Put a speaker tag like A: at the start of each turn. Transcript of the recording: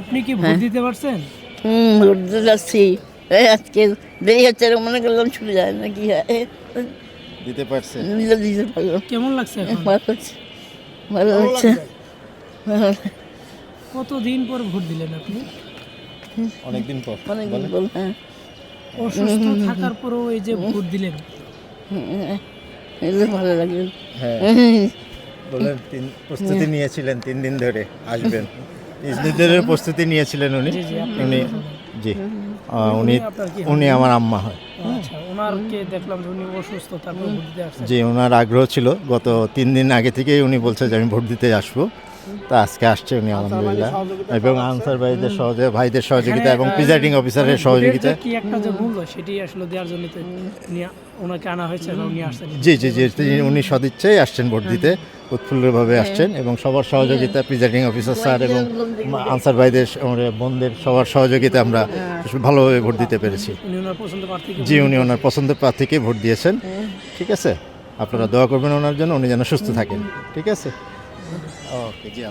A: আপনি কি ভোট দিতে পারছেন?
B: ভোট দিতে যাচ্ছি। এই আজকে দেরি হচ্ছে, মনে করলাম ছুটে যায় না কি হয়।
C: দিতে পারছেন?
B: দিতে পারলাম।
A: কেমন লাগছে এখন?
B: ভালো হচ্ছে, ভালো হচ্ছে।
A: কতদিন পর ভোট দিলেন আপনি?
C: অনেকদিন পর।
B: অনেকদিন বল। হ্যাঁ,
A: অসুস্থ থাকার পরও এই যে ভোট দিলেন,
B: এগুলো ভালো লাগে।
C: হ্যাঁ, বলেন প্রস্তুতি নিয়েছিলেন 3 দিন ধরে আসবেন, নিজেদের প্রস্তুতি নিয়েছিলেন উনি।
A: জি জি আপনি
C: উনি
A: কথা বলেন।
C: জি উনি
A: আপনার কি
C: উনি আমার আম্মা হয়।
A: আচ্ছা, ওনারকে দেখলাম যে উনি অসুস্থ, তারপর ভোট দিতে আসছেন।
C: যে ওনার আগ্রহ ছিল, গত 3 দিন আগে থেকেই উনি বলছে যে আমি ভোট দিতে আসবো। তা আজকে আসছে উনি আলহামদুলিল্লাহ, এবং আনসার ভাইদের সহযোগিতা এবং প্রিজাইডিং অফিসারের সহযোগিতা।
A: কি একটা যে মূল্য সেটি আসলে দেওয়ার জন্য তো ওনাকে আনা হয়েছে বা উনি আসছেন।
C: জি জি জি, উনি সদিচ্ছাই আসছেন ভোট দিতে, উৎফুল্লভাবে আসছেন, এবং সবার সহযোগিতা, প্রিজাইডিং অফিসার স্যার এবং আনসার ভাইদের, বোনদের সবার সহযোগিতা আমরা ভালোভাবে ভোট দিতে পেরেছি।
A: উনি ওনার পছন্দ প্রার্থীকে
C: জি, উনি ওনার পছন্দের প্রার্থীকে ভোট দিয়েছেন। ঠিক আছে, আপনারা দোয়া করবেন ওনার জন্য, উনি যেন সুস্থ থাকেন। ঠিক আছে, ওকে জি।